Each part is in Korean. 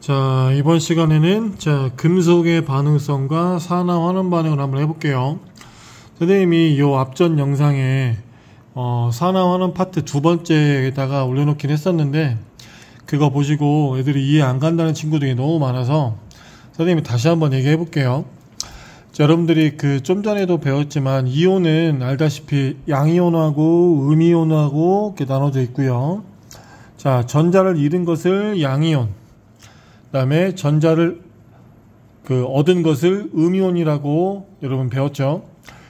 자, 이번 시간에는 금속의 반응성과 산화 환원 반응을 한번 해볼게요. 선생님이 이 앞전 영상에 산화 환원 파트 두 번째에다가 올려놓긴 했었는데, 그거 보시고 애들이 이해 안 간다는 친구들이 너무 많아서 선생님이 다시 한번 얘기해 볼게요. 여러분들이 좀 전에도 배웠지만 이온은 알다시피 양이온하고 음이온하고 이렇게 나눠져 있고요. 자, 전자를 잃은 것을 양이온, 그 다음에 전자를 얻은 것을 음이온이라고 여러분 배웠죠.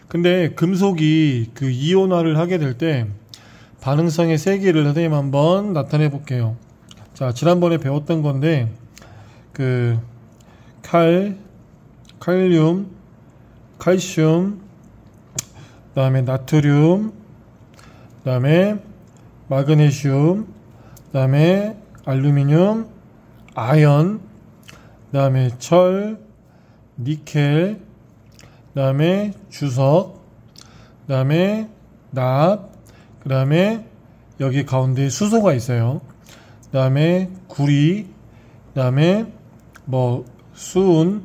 근데 금속이 이온화를 하게 될 때 반응성의 세기를 선생님 한번 나타내 볼게요. 자, 지난번에 배웠던 건데 칼륨, 칼슘, 그 다음에 나트륨, 그 다음에 마그네슘, 그 다음에 알루미늄, 아연, 그 다음에 철, 니켈, 그 다음에 주석, 그 다음에 납, 그 다음에 여기 가운데 수소가 있어요. 그 다음에 구리, 그 다음에 수은,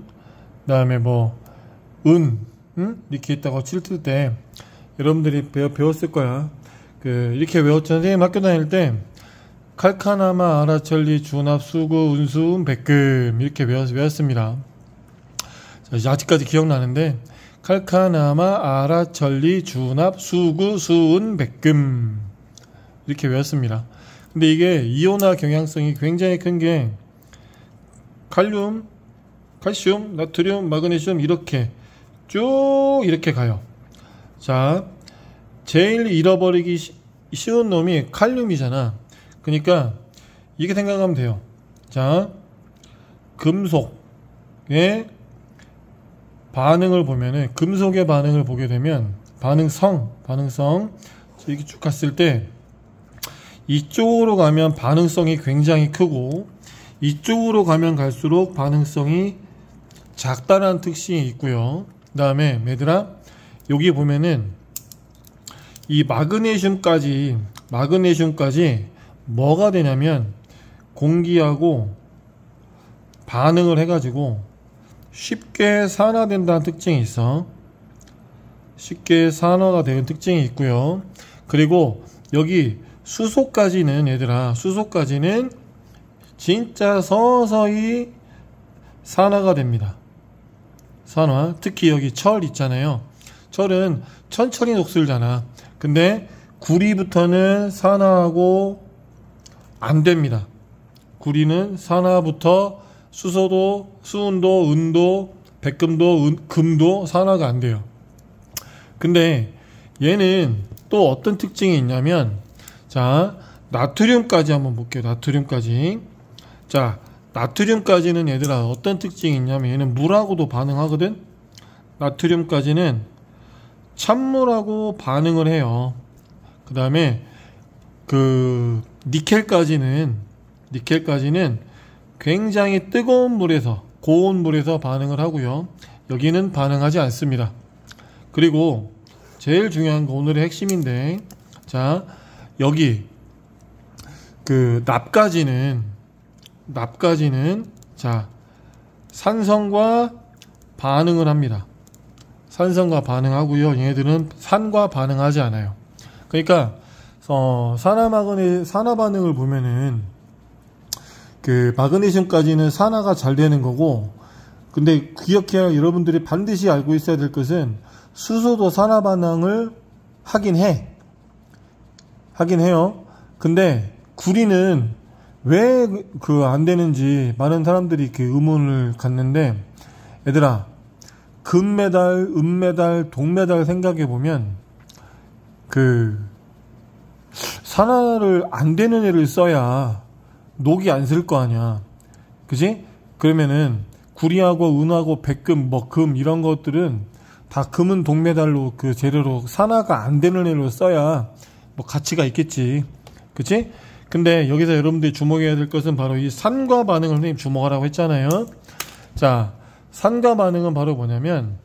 그 다음에 은, 이렇게 있다고 칠 때 여러분들이 배웠을 거야. 이렇게 외웠죠. 선생님 학교 다닐 때 칼카나마, 아라철리, 주납, 수구, 운수, 은, 백금 이렇게 외웠습니다. 자, 이제 아직까지 기억나는데 칼카나마, 아라철리, 주납, 수구, 수은, 백금 이렇게 외웠습니다. 근데 이게 이온화 경향성이 굉장히 큰 게 칼륨, 칼슘, 나트륨, 마그네슘 이렇게 쭉 이렇게 가요. 자, 제일 잃어버리기 쉬운 놈이 칼륨이잖아. 그러니까 이렇게 생각하면 돼요. 자, 금속의 반응을 보면은, 금속의 반응을 보게 되면 반응성 이렇게 쭉 갔을 때 이쪽으로 가면 반응성이 굉장히 크고 이쪽으로 가면 갈수록 반응성이 작다라는 특징이 있고요. 그 다음에 얘들아, 여기 보면은 이 마그네슘까지 뭐가 되냐면 공기하고 반응을 해가지고 쉽게 산화된다는 특징이 있어. 쉽게 산화가 되는 특징이 있고요. 그리고 여기 수소까지는 얘들아, 수소까지는 진짜 서서히 산화가 됩니다. 산화. 특히 여기 철 있잖아요. 철은 천천히 녹슬잖아. 근데 구리부터는 산화하고 안 됩니다. 구리는 산화부터 수소도, 수은도, 은도, 백금도, 금도 산화가 안 돼요. 근데 얘는 또 어떤 특징이 있냐면, 자, 나트륨까지 한번 볼게요. 나트륨까지. 자, 나트륨까지는 얘들아 어떤 특징이 있냐면 얘는 물하고도 반응하거든. 나트륨까지는 찬물하고 반응을 해요. 그 다음에 니켈까지는 굉장히 뜨거운 물에서, 고온 물에서 반응을 하고요. 여기는 반응하지 않습니다. 그리고 제일 중요한 거, 오늘의 핵심인데, 자, 여기 납까지는 자, 산성과 반응을 합니다. 산성과 반응하고요. 얘네들은 산과 반응하지 않아요. 그러니까 산화 반응을 보면은 마그네슘까지는 산화가 잘 되는 거고, 근데 기억해야 여러분들이 반드시 알고 있어야 될 것은 수소도 산화 반응을 하긴 해요. 근데 구리는 왜 안 되는지 많은 사람들이 의문을 갖는데, 얘들아, 금메달, 은메달, 동메달 생각해 보면 산화를 안 되는 애를 써야 녹이 안 쓸 거 아니야. 그지? 그러면은 구리하고 은하고 백금, 금 이런 것들은 다 금은 동메달로 재료로 산화가 안 되는 애로 써야 가치가 있겠지. 그치? 근데 여기서 여러분들이 주목해야 될 것은 바로 이 산과 반응을 선생님 주목하라고 했잖아요. 자, 산과 반응은 바로 뭐냐면,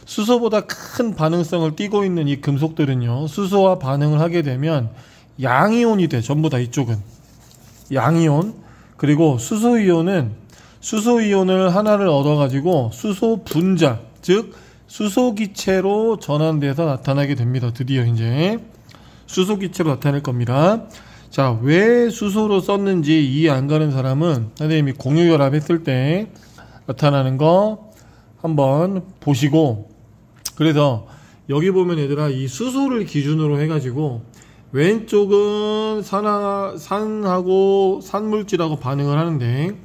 수소보다 큰 반응성을 띠고 있는 이 금속들은요, 수소와 반응을 하게 되면 양이온이 돼. 전부 다 이쪽은 양이온. 그리고 수소이온을 하나를 얻어가지고 수소 분자, 즉 수소기체로 전환돼서 나타나게 됩니다. 드디어 이제 수소기체로 나타날 겁니다. 자, 왜 수소로 썼는지 이해 안 가는 사람은 선생님이 공유결합 했을 때 나타나는 거 한번 보시고, 그래서 여기 보면 얘들아, 이 수소를 기준으로 해가지고 왼쪽은 산하고 산물질하고 반응을 하는데,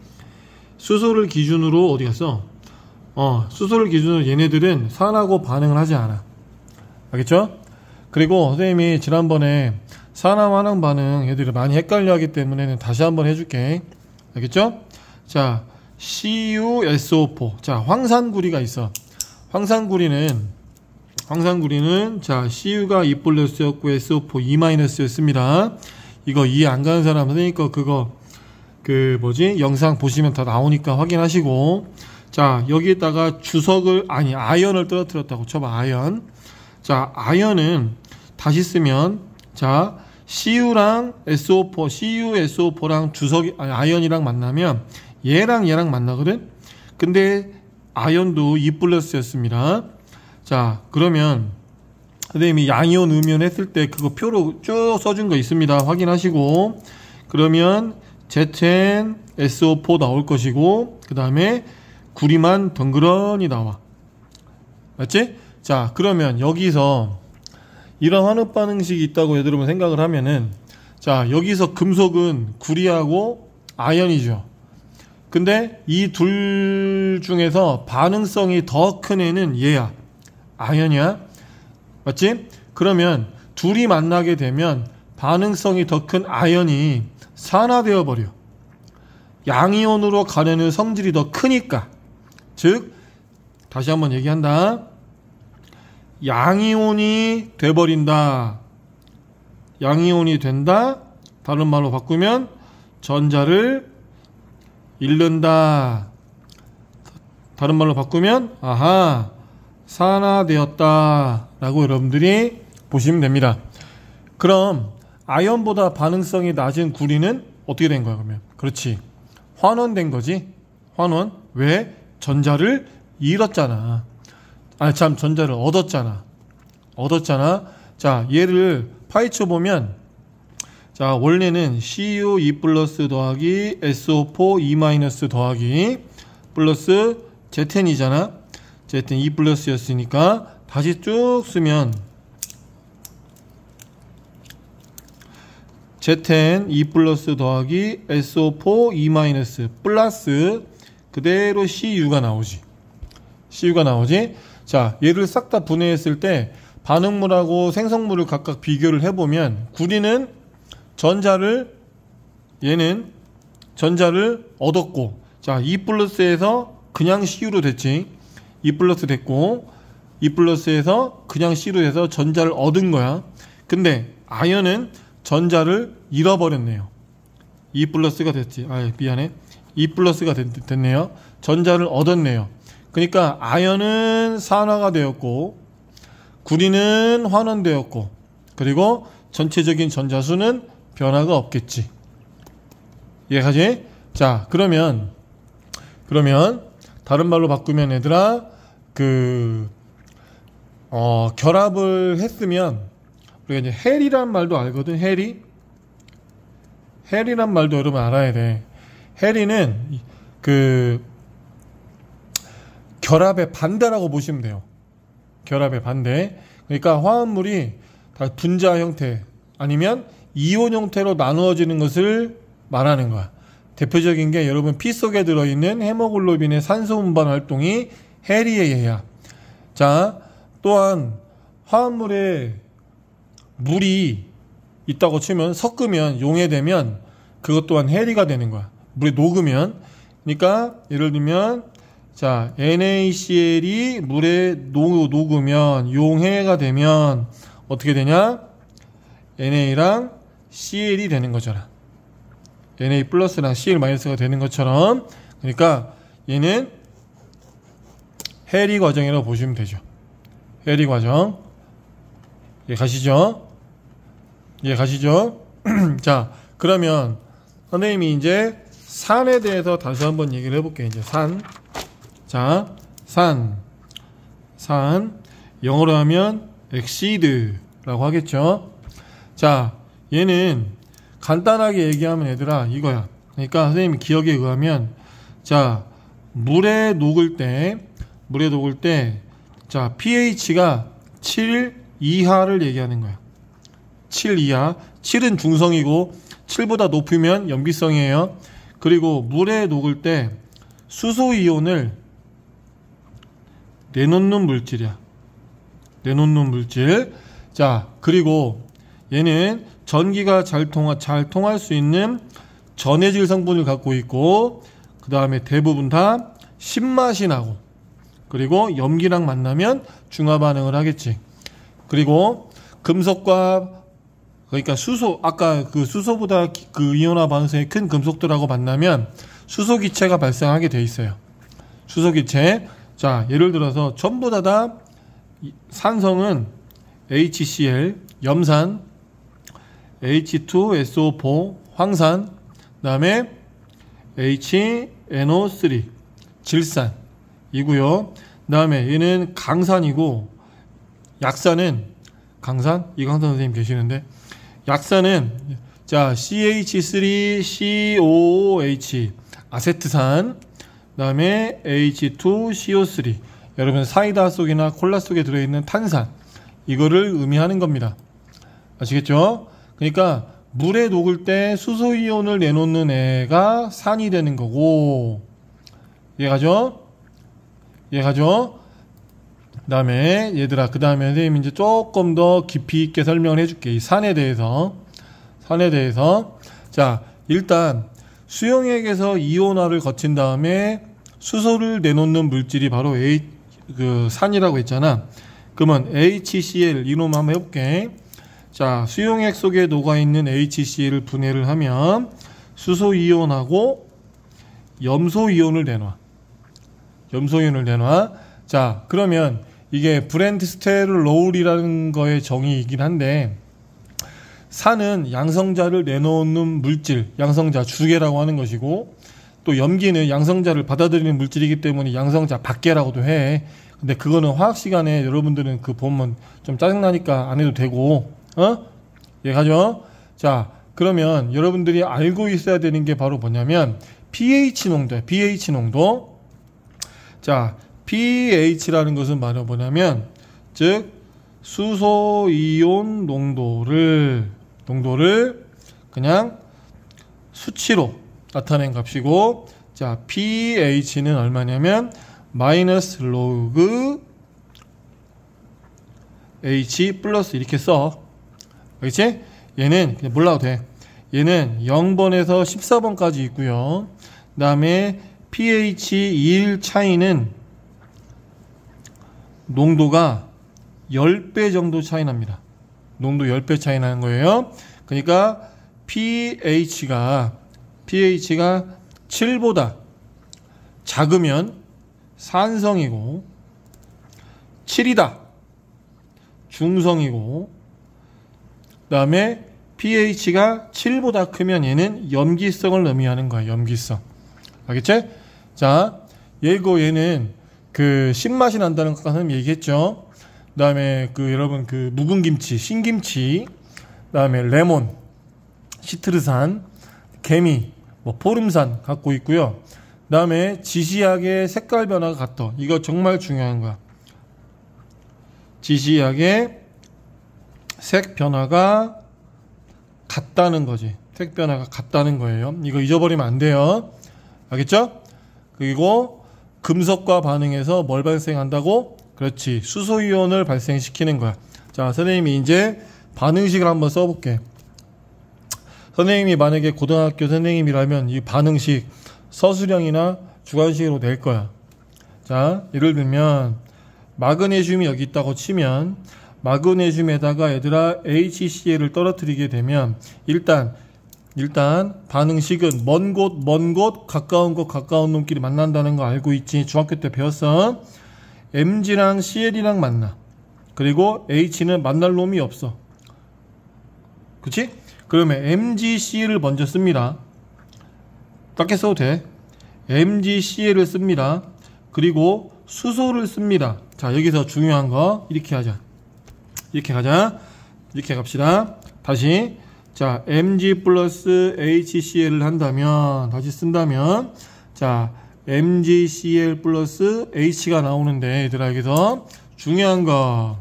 수소를 기준으로 어디 갔어? 수소를 기준으로 얘네들은 산하고 반응을 하지 않아. 알겠죠? 그리고 선생님이 지난번에 산화 환원 반응 얘들이 많이 헷갈려 하기 때문에 다시 한번 해줄게. 알겠죠? 자, CuSO4. 자, 황산구리가 있어. 황산구리는 자, Cu가 2+였고 SO4 2-였습니다. 이거 이해 안 가는 사람 선생님 거 그거 영상 보시면 다 나오니까 확인하시고, 자, 여기에다가 아연을 떨어뜨렸다고 쳐봐. 아연. 자, 아연은 다시 쓰면, 자, Cu랑 SO4, CuSO4랑 아연이랑 만나면 얘랑 만나거든? 근데 아연도 2+였습니다. 자, 그러면 선생님이 양이온 음이온 했을 때 그거 표로 쭉 써준 거 있습니다. 확인하시고, 그러면 ZnSO4 나올 것이고, 그 다음에 구리만 덩그러니 나와. 맞지? 자, 그러면 여기서 이런 환원 반응식이 있다고 여러분 생각을 하면은, 자, 여기서 금속은 구리하고 아연이죠. 근데 이 둘 중에서 반응성이 더 큰 애는 얘야. 아연이야. 맞지? 그러면 둘이 만나게 되면 반응성이 더 큰 아연이 산화되어 버려. 양이온으로 가려는 성질이 더 크니까. 즉, 다시 한번 얘기한다. 양이온이 돼버린다. 양이온이 된다. 다른 말로 바꾸면 전자를 잃는다. 다른 말로 바꾸면 산화되었다 라고 여러분들이 보시면 됩니다. 그럼 아연보다 반응성이 낮은 구리는 어떻게 된 거야? 그러면 그렇지, 환원된 거지. 환원. 왜? 전자를 잃었잖아. 전자를 얻었잖아. 자, 얘를 파헤쳐 보면, 자, 원래는 Cu2+ 더하기 SO4 2- 더하기 플러스 Zn이잖아. Zn 2+였으니까 다시 쭉 쓰면 Zn 2+ 더하기 SO4 2- 플러스 그대로 CU가 나오지. 자, 얘를 싹 다 분해했을 때 반응물하고 생성물을 각각 비교를 해보면, 구리는 얘는 전자를 얻었고, 자, 2+에서 그냥 Cu로 됐지. 2+ 됐고, 2+에서 그냥 C로 해서 전자를 얻은 거야. 근데 아연은 전자를 잃어버렸네요. 2+가 됐지. 미안해. 2+가 됐네요. 전자를 얻었네요. 그러니까 아연은 산화가 되었고, 구리는 환원되었고, 그리고 전체적인 전자수는 변화가 없겠지. 이해가지? 자, 그러면 다른 말로 바꾸면 얘들아, 결합을 했으면 우리가 이제 헬이란 말도 알거든. 헬이란 말도 여러분 알아야 돼. 헬이는 결합의 반대라고 보시면 돼요. 결합의 반대. 그러니까 화합물이 다 분자 형태 아니면 이온 형태로 나누어지는 것을 말하는 거야. 대표적인 게 여러분 피 속에 들어있는 헤모글로빈의 산소 운반 활동이 헬에 의해야. 자, 또한 화합물에 물이 있다고 치면, 섞으면 용해되면 그것 또한 헬이가 되는 거야. 물에 녹으면. 그러니까 예를 들면, 자, NaCl이 물에 녹으면 용해가 되면 어떻게 되냐? NA랑 CL이 되는 거잖아. Na 플러스랑 CL 마이너스가 되는 것처럼. 그러니까 얘는 헬이 과정이라고 보시면 되죠. 헬이 과정. 이해가시죠? 자, 그러면 선생님이 이제 산에 대해서 다시 한번 얘기를 해볼게요. 이제 산. 자, 산. 영어로 하면 exceed라고 하겠죠. 자, 얘는 간단하게 얘기하면 얘들아 이거야. 그러니까 선생님이 기억에 의하면 자, 물에 녹을 때 자, pH가 7 이하를 얘기하는 거야. 7 이하. 7은 중성이고 7보다 높으면 염기성이에요. 그리고 물에 녹을 때 수소 이온을 내놓는 물질이야. 내놓는 물질. 자, 그리고 얘는 전기가 잘 통할 수 있는 전해질 성분을 갖고 있고, 그 다음에 대부분 다 신맛이 나고, 그리고 염기랑 만나면 중화 반응을 하겠지. 그리고 금속과, 그러니까 수소, 아까 그 수소보다 그 이온화 반응성이 큰 금속들하고 만나면 수소기체가 발생하게 돼 있어요. 수소기체. 자, 예를 들어서 전부 다 산성은 HCl, 염산, H2SO4, 황산, 그 다음에 HNO3, 질산이고요. 그 다음에 얘는 강산이고, 약산은 강산? 이강산 선생님 계시는데, 약산은 자 CH3COOH 아세트산, 그 다음에 H2CO3, 여러분 사이다 속이나 콜라 속에 들어있는 탄산, 이거를 의미하는 겁니다. 아시겠죠? 그러니까 물에 녹을 때 수소이온을 내놓는 애가 산이 되는 거고, 이해가죠? 이해가죠? 그 다음에 얘들아, 그 다음에 선생님이 이제 조금 더 깊이 있게 설명을 해줄게. 이 산에 대해서. 자, 일단 수용액에서 이온화를 거친 다음에 수소를 내놓는 물질이 바로 산이라고 했잖아. 그러면 HCl 이놈 한번 해볼게. 자, 수용액 속에 녹아있는 HCl을 분해를 하면 수소이온하고 염소이온을 내놔. 자, 그러면 이게 브랜드 스테르 로울이라는 거의 정의이긴 한데, 산은 양성자를 내놓는 물질, 양성자 주계라고 하는 것이고, 또 염기는 양성자를 받아들이는 물질이기 때문에 양성자 밖에라고도 해. 근데 그거는 화학 시간에 여러분들은 그 보면 좀 짜증나니까 안 해도 되고, 이해가죠? 자, 그러면 여러분들이 알고 있어야 되는 게 바로 뭐냐면 pH 농도야. pH 농도. 자, pH라는 것은 바로 뭐냐면, 즉 수소이온 농도를 그냥 수치로 나타낸 값이고, 자, pH는 얼마냐면 마이너스 로그 H 플러스 이렇게 써. 알겠지? 얘는 그냥 몰라도 돼. 얘는 0번에서 14번까지 있고요. 그 다음에 pH 2일 차이는 농도가 10배 정도 차이 납니다. 농도 10배 차이 나는 거예요. 그러니까 pH가 7보다 작으면 산성이고, 7이다 중성이고, 그 다음에 pH가 7보다 크면 얘는 염기성을 의미하는 거야. 염기성. 알겠지? 자, 얘는 그 신맛이 난다는 것 선생님 얘기했죠. 그 다음에 그 여러분 그 묵은 김치, 신김치, 그 다음에 레몬, 시트르산, 개미, 포름산 갖고 있고요. 그 다음에 지시약의 색깔 변화가 같아. 이거 정말 중요한 거야. 지시약의 색 변화가 같다는 거지. 색 변화가 같다는 거예요. 이거 잊어버리면 안 돼요. 알겠죠? 그리고 금속과 반응해서 뭘 발생한다고? 그렇지. 수소이온을 발생시키는 거야. 자, 선생님이 이제 반응식을 한번 써볼게. 선생님이 만약에 고등학교 선생님이라면 이 반응식 서술형이나 주관식으로 낼 거야. 자, 예를 들면 마그네슘이 여기 있다고 치면, 마그네슘에다가 얘들아 HCl을 떨어뜨리게 되면 일단 반응식은 먼 곳 가까운 놈끼리 만난다는 거 알고 있지? 중학교 때 배웠어. Mg랑 Cl이랑 만나. 그리고 H는 만날 놈이 없어. 그치? 그러면 MgCl을 먼저 씁니다. 작게 써도 돼. MgCl을 씁니다. 그리고 수소를 씁니다. 자, 여기서 중요한 거 이렇게 하자. 이렇게 가자. 이렇게 갑시다. 다시. 자, Mg 플러스 HCl을 한다면, 다시 쓴다면, 자, MgCl 플러스 H가 나오는데, 얘들아, 여기서 중요한 거.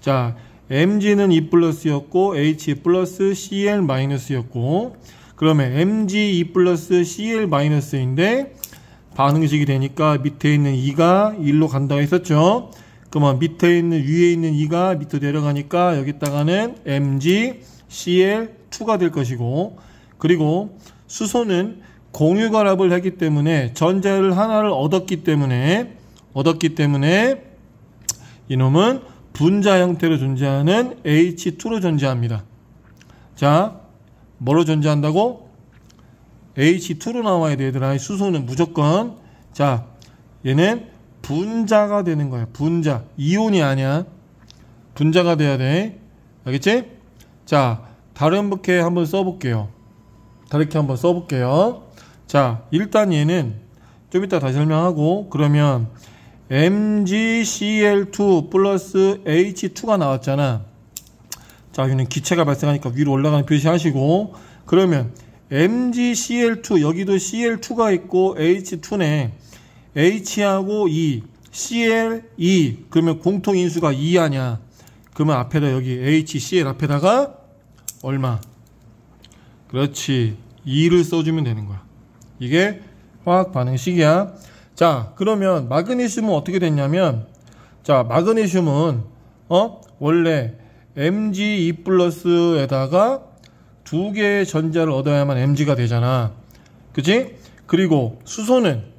자, Mg는 E 플러스였고, H 플러스 Cl 마이너스였고, 그러면 Mg E 플러스 Cl 마이너스인데, 반응식이 되니까 밑에 있는 2가 1로 간다고 했었죠. 그러면 밑에 있는, 위에 있는 2가 밑으로 내려가니까, 여기다가는 Mg, Cl2가 될 것이고, 그리고 수소는 공유결합을 했기 때문에 전자를 하나를 얻었기 때문에 이놈은 분자 형태로 존재하는 H2로 존재합니다. 자, 뭐로 존재한다고? H2로 나와야 돼, 얘들아. 수소는 무조건. 자, 얘는 분자가 되는 거야. 분자. 이온이 아니야. 분자가 돼야 돼. 알겠지? 자, 다른 부캐 한번 써볼게요. 다르게 한번 써볼게요. 자, 일단 얘는 좀 이따 다시 설명하고, 그러면 MgCl2 플러스 H2가 나왔잖아. 자, 여기는 기체가 발생하니까 위로 올라가는 표시하시고, 그러면 MgCl2, 여기도 Cl2가 있고 H2네. H하고 E, Cl, E. 그러면 공통인수가 2 아냐. 그러면 앞에다 여기 HCl 앞에다가 얼마? 그렇지. 2를 써주면 되는 거야. 이게 화학 반응식이야. 자, 그러면 마그네슘은 어떻게 됐냐면, 자, 마그네슘은 원래 Mg2 플러스에다가 두 개의 전자를 얻어야만 Mg가 되잖아. 그치? 그리고 수소는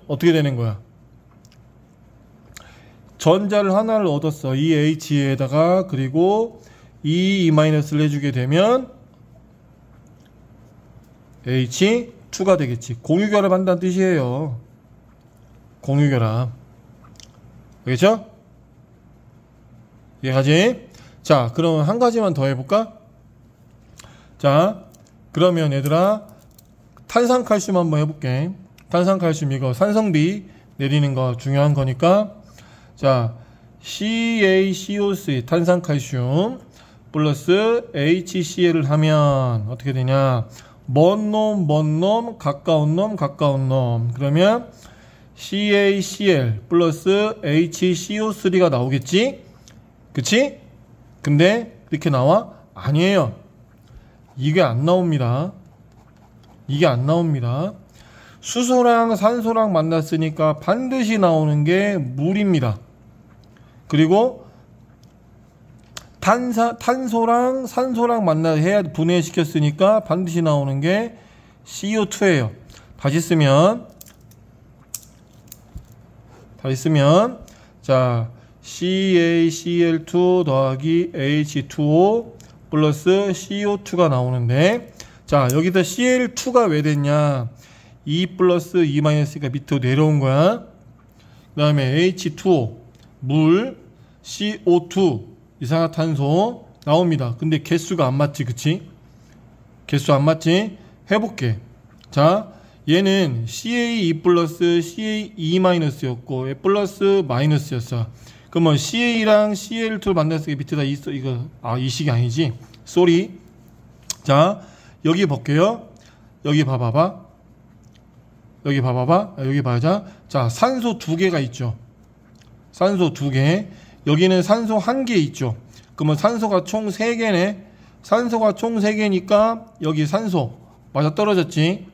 어떻게 되는 거야? 전자를 하나를 얻었어. 이 H에다가, 그리고 E-를 해주게 되면 H2가 되겠지. 공유결합 한다는 뜻이에요. 공유결합. 알겠죠? 이해가지? 자, 그럼 한 가지만 더 해볼까? 자, 그러면 얘들아, 탄산칼슘 한번 해볼게. 탄산칼슘 이거 산성비 내리는 거 중요한 거니까. 자, CaCO3 탄산칼슘 플러스 HCl을 하면 어떻게 되냐? 먼 놈, 가까운 놈. 그러면 CaCl 플러스 HCO3가 나오겠지? 그치? 근데 이렇게 나와? 아니에요. 이게 안 나옵니다. 수소랑 산소랑 만났으니까 반드시 나오는 게 물입니다. 그리고 탄소랑 산소랑 해야 분해시켰으니까 반드시 나오는 게 CO2예요. 다시 쓰면 자, CaCl2 더하기 H2O 플러스 CO2가 나오는데, 자, 여기서 Cl2가 왜 됐냐? E 플러스 E 마이너스가 밑으로 내려온 거야. 그 다음에 H2O 물, CO2 이산화탄소 나옵니다. 근데 개수가 안 맞지, 그치? 개수 안 맞지? 해볼게. 자, 얘는 CaE 플러스 CaE 마이너스였고 E 플러스 마이너스였어. 그러면 Ca랑 Cl2를 만났을 때 밑에다 이거 이 식이 아니지? 쏘리. 자, 여기 볼게요. 여기 봐봐봐. 여기 봐자. 자, 산소 2개가 있죠. 산소 2개. 여기는 산소 1개 있죠. 그러면 산소가 총 3개네. 산소가 총 3개니까 여기 산소 맞아 떨어졌지.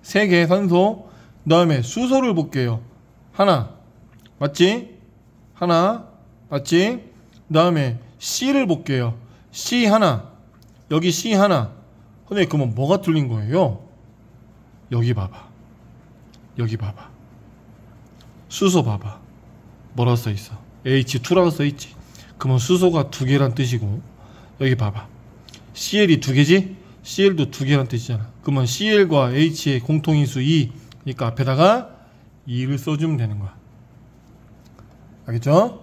3개 산소. 그 다음에 수소를 볼게요. 하나 맞지? 하나 맞지? 그 다음에 C를 볼게요. C 하나. 여기 C 하나. 근데 그러면 뭐가 틀린 거예요? 여기 봐봐. 수소 봐봐. 뭐라고 써있어? H2라고 써있지. 그러면 수소가 2개란 뜻이고, 여기 봐봐. CL이 2개지? CL도 2개란 뜻이잖아. 그러면 CL과 H의 공통인수 2. 그러니까 앞에다가 2를 써주면 되는 거야. 알겠죠?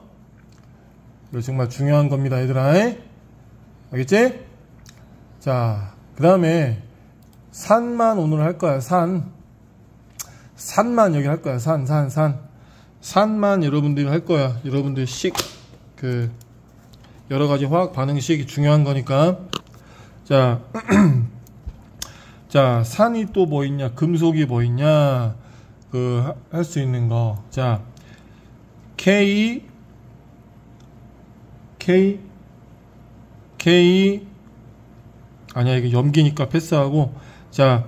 이거 정말 중요한 겁니다, 얘들아. 알겠지? 자, 그 다음에 산만 오늘 할 거야. 산만 여기 할 거야. 산만 여러분들이 할 거야. 여러분들 여러 가지 화학 반응식이 중요한 거니까. 자, 자, 산이 또 뭐 있냐? 금속이 뭐 있냐? 할 수 있는 거. 자, K, 아니야, 이게 염기니까 패스하고. 자,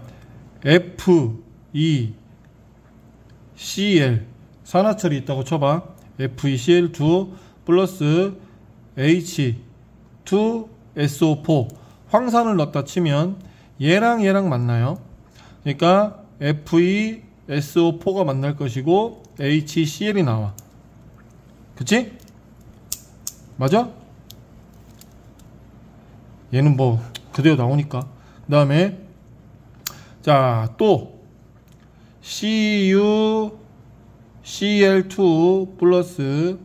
FeCl. 산화철이 있다고 쳐봐. FeCl2 플러스 H2SO4. 황산을 넣었다 치면 얘랑 만나요. 그러니까 FeSO4가 만날 것이고 HCl이 나와. 그치? 맞아? 얘는 뭐 그대로 나오니까. 그 다음에 자, 또 CuCl2 플러스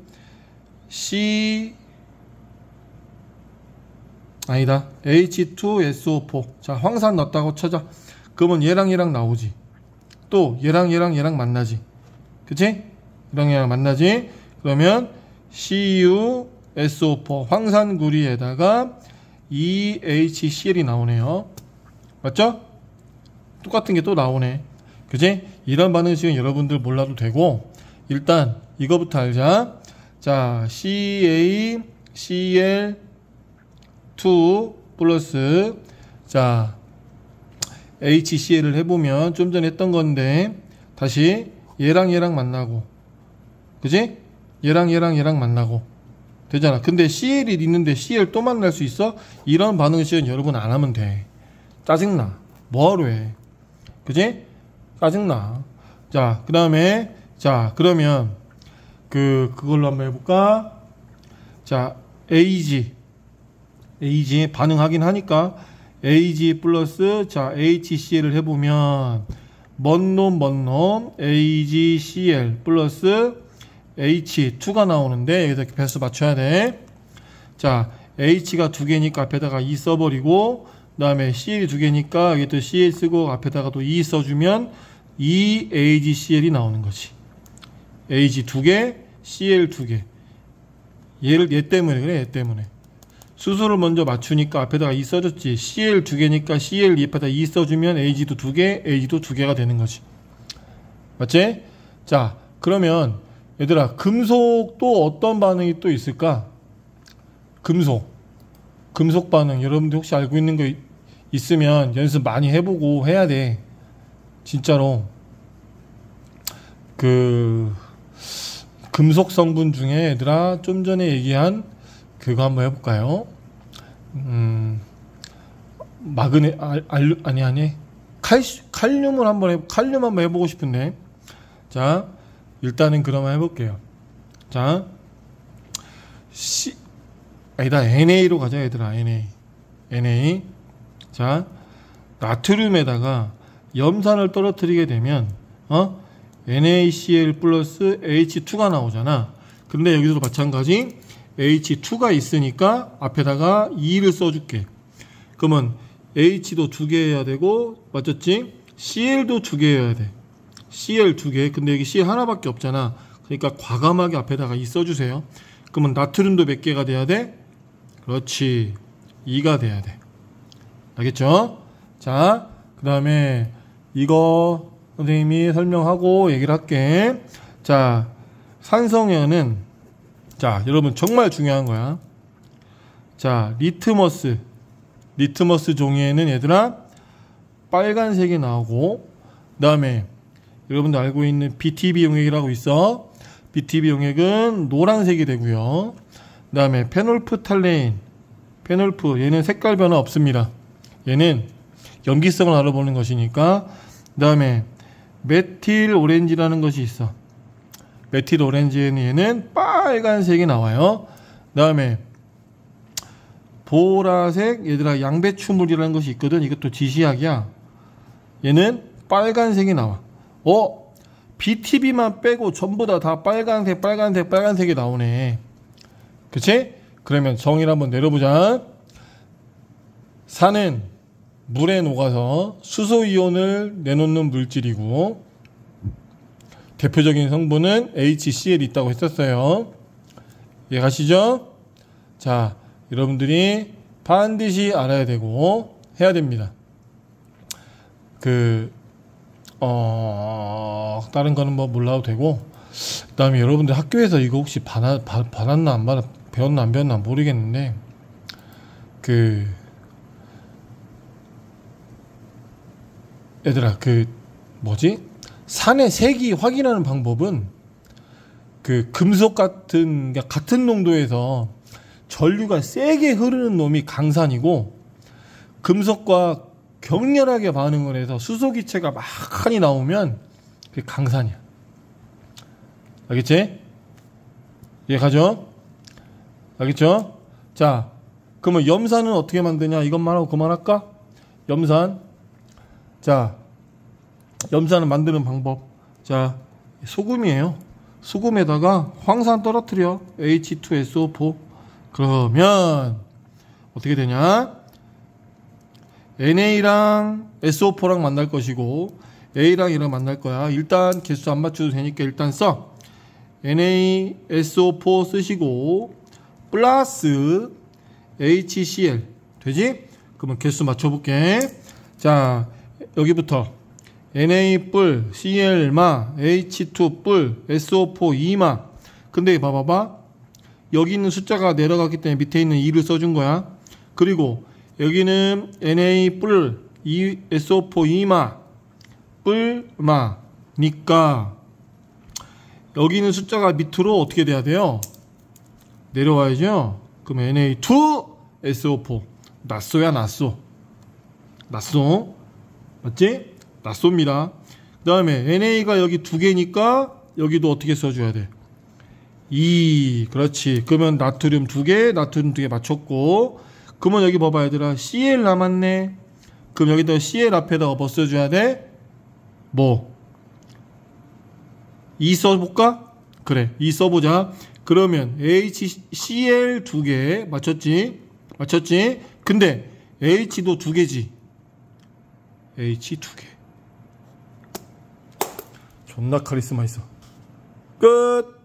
H2SO4. 자, 황산 넣었다고 쳐자. 그러면 얘랑 나오지. 또 얘랑 만나지. 그치? 얘랑 만나지. 그러면 CuSO4 황산구리에다가 EHCl이 나오네요. 맞죠? 똑같은 게 또 나오네. 그치? 이런 반응식은 여러분들 몰라도 되고, 일단 이거부터 알자. 자, CaCl2 플러스, 자, HCl을 해보면 좀 전에 했던 건데, 다시 얘랑 만나고, 그치? 얘랑 만나고 되잖아. 근데 CL이 있는데 CL 또 만날 수 있어? 이런 반응식은 여러분 안 하면 돼. 짜증나. 뭐하러 해? 그치? 짜증나. 자, 그 다음에, 자, 그러면 그걸로 한번 해볼까? 자, AG 반응하긴 하니까 AG 플러스, 자, HCl을 해보면 먼 놈 AgCl 플러스 H2가 나오는데, 여기다 배수 맞춰야 돼. 자, H가 두 개니까 앞에다가 2 써버리고, 그 다음에 CL이 두 개니까 여기 또 CL 쓰고 앞에다가 또 2 써주면 EAGCl이 나오는 거지. AG 두 개, CL 두 개. 얘 때문에 그래, 얘 때문에. 수소를 먼저 맞추니까 앞에다가 2 써줬지. CL 두 개니까 CL 옆에다 2 써주면 AG도 두 개, AG도 두 개가 되는 거지. 맞지? 자, 그러면 얘들아, 금속 또 어떤 반응이 또 있을까? 금속 반응. 여러분들 혹시 알고 있는 거 있으면 연습 많이 해보고 해야 돼. 진짜로. 금속 성분 중에 얘들아, 좀 전에 얘기한 그거 한번 해볼까요? 칼륨을 칼륨 한번 해보고 싶은데. 자, 일단은 그러면 해볼게요. 자, NA로 가자, 얘들아. NA. 자, 나트륨에다가 염산을 떨어뜨리게 되면 NaCl 플러스 H2가 나오잖아. 근데 여기서도 마찬가지. H2가 있으니까 앞에다가 2를 써줄게. 그러면 H도 2개 해야 되고, 맞췄지? CL도 2개 해야 돼. CL 2개. 근데 여기 CL 하나밖에 없잖아. 그러니까 과감하게 앞에다가 2 써주세요. 그러면 나트륨도 몇 개가 돼야 돼? 그렇지. 2가 돼야 돼. 알겠죠? 자, 그 다음에 이거 선생님이 설명하고 얘기를 할게. 자, 산성연은, 자, 여러분 정말 중요한 거야. 자, 리트머스 종이에는 얘들아 빨간색이 나오고, 그 다음에 여러분들 알고 있는 BTB 용액이라고 있어. BTB 용액은 노란색이 되고요. 그 다음에 페놀프탈레인, 얘는 색깔 변화 없습니다. 얘는 염기성을 알아보는 것이니까. 그 다음에 메틸 오렌지라는 것이 있어. 메틸 오렌지에는 얘는 빨간색이 나와요. 그 다음에 보라색, 얘들아 양배추물이라는 것이 있거든. 이것도 지시약이야. 얘는 빨간색이 나와. BTB만 빼고 전부 다 빨간색이 나오네. 그치? 그러면 정의를 한번 내려보자. 산은 물에 녹아서 수소이온을 내놓는 물질이고 대표적인 성분은 HCl이 있다고 했었어요. 이해가시죠? 자, 여러분들이 반드시 알아야 되고 해야 됩니다. 다른 거는 뭐 몰라도 되고, 그 다음에 여러분들 학교에서 이거 혹시 받았나 안 받았나, 배웠나 안 배웠나 모르겠는데, 얘들아, 산의 색이 확인하는 방법은 금속 같은 농도에서 전류가 세게 흐르는 놈이 강산이고, 금속과 격렬하게 반응을 해서 수소기체가 많이 나오면 그게 강산이야. 알겠지? 이해가죠? 알겠죠? 자, 그러면 염산은 어떻게 만드냐? 이것만 하고 그만할까? 염산. 자, 염산을 만드는 방법. 자, 소금이에요. 소금에다가 황산 떨어뜨려. H2SO4. 그러면 어떻게 되냐? NA랑 SO4랑 만날 것이고 A랑 E랑 만날 거야. 일단 개수 안 맞춰도 되니까 일단 써. NaSO4 쓰시고 플러스 HCl 되지? 그러면 개수 맞춰볼게. 자, 여기부터 Na 뿔, Cl 마, H2 뿔, SO4 2마. 근데 봐봐봐. 여기 있는 숫자가 내려갔기 때문에 밑에 있는 2를 써준 거야. 그리고 여기는 Na 뿔, SO4 2마, 뿔마 니까 여기 있는 숫자가 밑으로 어떻게 돼야 돼요? 내려와야죠. 그럼 Na2 SO4 낫소야 낫소. 낫소 맞지? 낫소입니다. 그 다음에 NA가 여기 두 개니까 여기도 어떻게 써줘야 돼? 2. 그렇지. 그러면 나트륨 두 개 맞췄고, 그러면 여기 봐봐 얘들아, Cl 남았네. 그럼 여기다 Cl 앞에다가 뭐 써줘야 돼? 뭐? 2 써볼까? 그래, 2 써보자. 그러면 HCl 두 개 맞췄지? 근데 H도 두 개지. H 두 개. 존나 카리스마 있어. 끝.